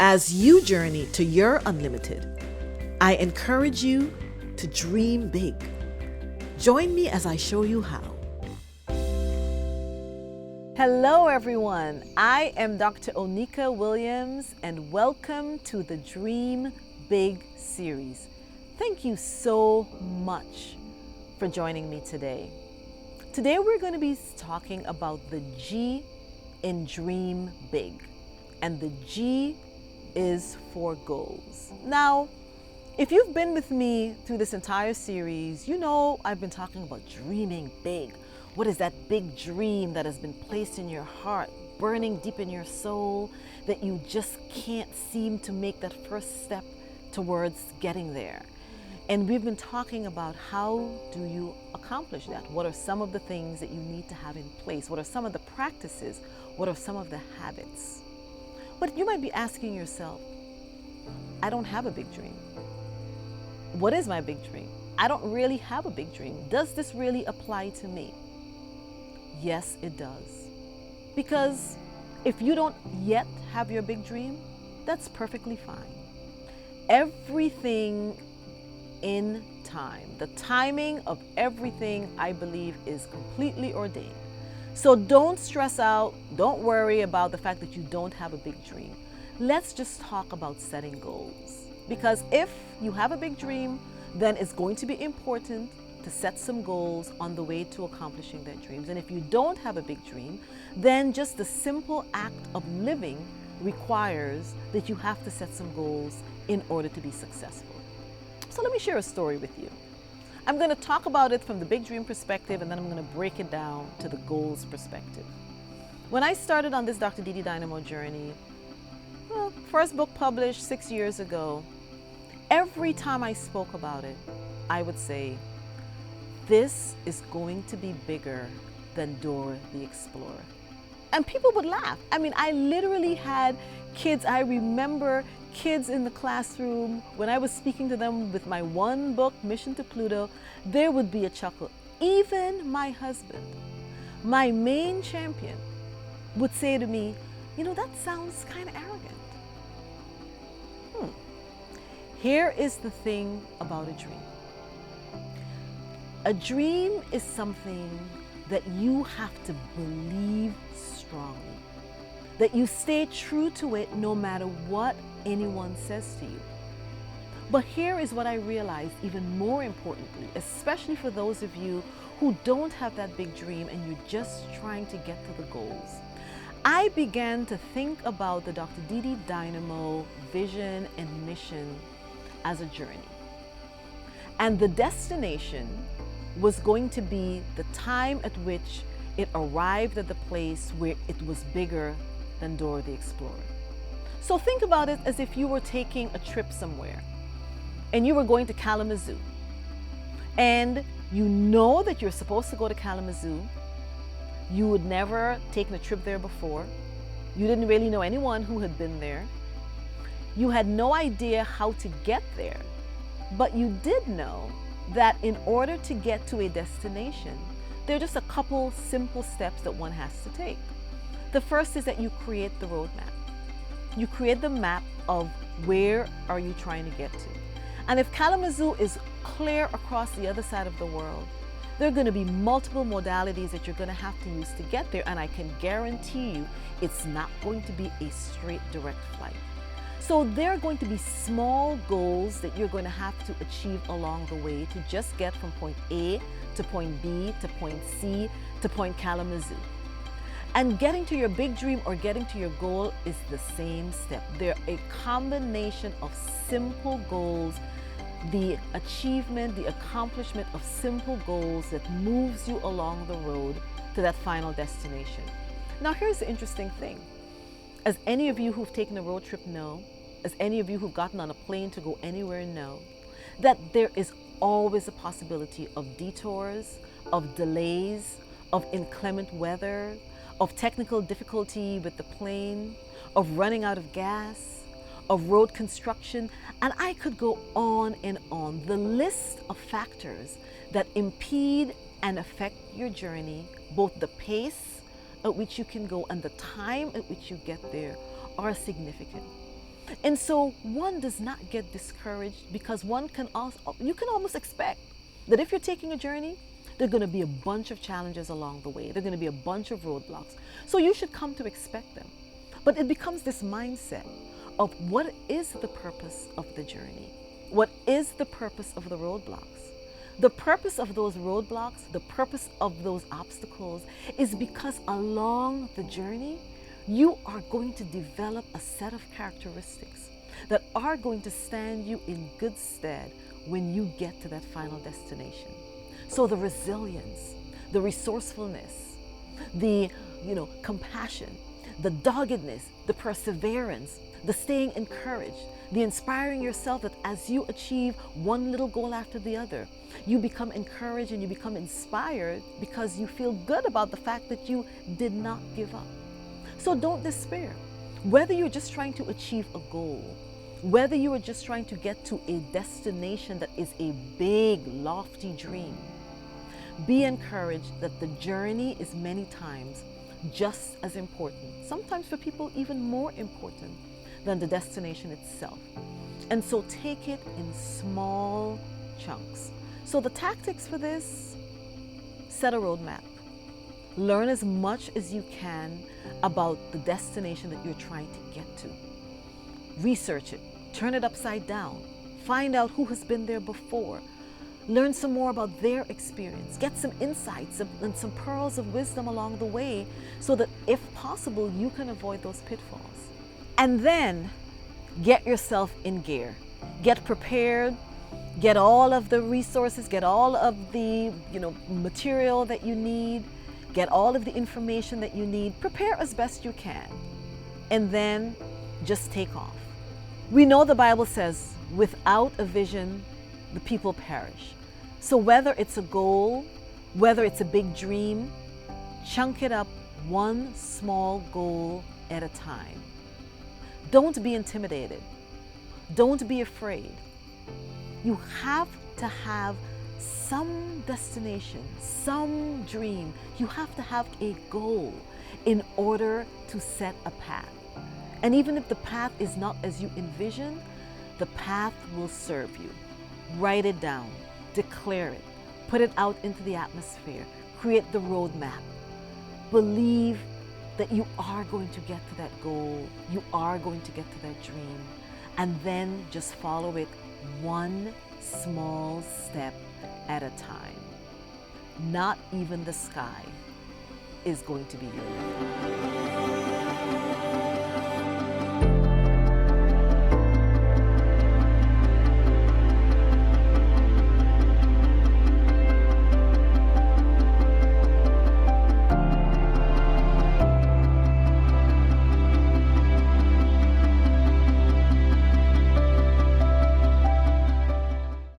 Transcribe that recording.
As you journey to your unlimited, I encourage you to dream big. Join me as I show you how. Hello everyone, I am Dr. Oneeka Williams and welcome to the Dream Big series. Thank you so much for joining me today. Today we're going to be talking about the G in Dream Big, and the G is for goals. Now, if you've been with me through this entire series, you know I've been talking about dreaming big. What is that big dream that has been placed in your heart, burning deep in your soul, that you just can't seem to make that first step towards getting there? And we've been talking about how do you accomplish that? What are some of the things that you need to have in place? What are some of the practices? What are some of the habits? But you might be asking yourself, I don't have a big dream. What is my big dream? I don't really have a big dream. Does this really apply to me? Yes, it does. Because if you don't yet have your big dream, that's perfectly fine. Everything in time, the timing of everything, I believe, is completely ordained. So don't stress out, don't worry about the fact that you don't have a big dream. Let's just talk about setting goals. Because if you have a big dream, then it's going to be important to set some goals on the way to accomplishing their dreams. And if you don't have a big dream, then just the simple act of living requires that you have to set some goals in order to be successful. So let me share a story with you. I'm going to talk about it from the big dream perspective, and then I'm going to break it down to the goals perspective. When I started on this Dr. Didi Dynamo journey, first book published 6 years ago, every time I spoke about it, I would say, this is going to be bigger than Dora the Explorer. And people would laugh. I mean, I literally had kids, I remember kids in the classroom, when I was speaking to them with my one book, Mission to Pluto, there would be a chuckle. Even my husband, my main champion, would say to me, you know, that sounds kind of arrogant. Here is the thing about a dream. A dream is something that you have to believe strongly, that you stay true to it no matter what anyone says to you. But here is what I realized even more importantly, especially for those of you who don't have that big dream and you're just trying to get to the goals. I began to think about the Dr. Didi Dynamo vision and mission as a journey. And the destination was going to be the time at which it arrived at the place where it was bigger than Dora the Explorer. So think about it as if you were taking a trip somewhere and you were going to Kalamazoo. And you know that you're supposed to go to Kalamazoo. You had never taken a trip there before. You didn't really know anyone who had been there. You had no idea how to get there, but you did know that in order to get to a destination, there are just a couple simple steps that one has to take. The first is that you create the roadmap. You create the map of where are you trying to get to. And if Kalamazoo is clear across the other side of the world, there are going to be multiple modalities that you're going to have to use to get there, and I can guarantee you it's not going to be a straight direct flight. So there are going to be small goals that you're going to have to achieve along the way to just get from point A to point B to point C to point Kalamazoo. And getting to your big dream or getting to your goal is the same step. They're a combination of simple goals, the achievement, the accomplishment of simple goals that moves you along the road to that final destination. Now here's the interesting thing. As any of you who've taken a road trip know, as any of you who've gotten on a plane to go anywhere know, that there is always a possibility of detours, of delays, of inclement weather, of technical difficulty with the plane, of running out of gas, of road construction, and I could go on and on. The list of factors that impede and affect your journey, both the pace at which you can go and the time at which you get there, are significant. And so one does not get discouraged because you can almost expect that if you're taking a journey, there are going to be a bunch of challenges along the way. There are going to be a bunch of roadblocks. So you should come to expect them. But it becomes this mindset of what is the purpose of the journey? What is the purpose of the roadblocks? The purpose of those roadblocks, the purpose of those obstacles is because along the journey, you are going to develop a set of characteristics that are going to stand you in good stead when you get to that final destination. So the resilience, the resourcefulness, the compassion, the doggedness, the perseverance, the staying encouraged, the inspiring yourself that as you achieve one little goal after the other, you become encouraged and you become inspired because you feel good about the fact that you did not give up. So don't despair. Whether you're just trying to achieve a goal, whether you are just trying to get to a destination that is a big, lofty dream, be encouraged that the journey is many times just as important, sometimes for people even more important than the destination itself. And so take it in small chunks. So the tactics for this: set a roadmap. Learn as much as you can about the destination that you're trying to get to. Research it, turn it upside down, find out who has been there before, learn some more about their experience, get some insights and some pearls of wisdom along the way so that if possible, you can avoid those pitfalls. And then get yourself in gear, get prepared, get all of the resources, get all of the material that you need, get all of the information that you need, prepare as best you can, and then just take off. We know the Bible says, without a vision, the people perish. So whether it's a goal, whether it's a big dream, chunk it up one small goal at a time. Don't be intimidated. Don't be afraid. You have to have some destination, some dream. You have to have a goal in order to set a path. And even if the path is not as you envision, the path will serve you. Write it down, declare it, put it out into the atmosphere, create the roadmap. Believe that you are going to get to that goal, you are going to get to that dream, and then just follow it one small step at a time. Not even the sky is going to be your limit.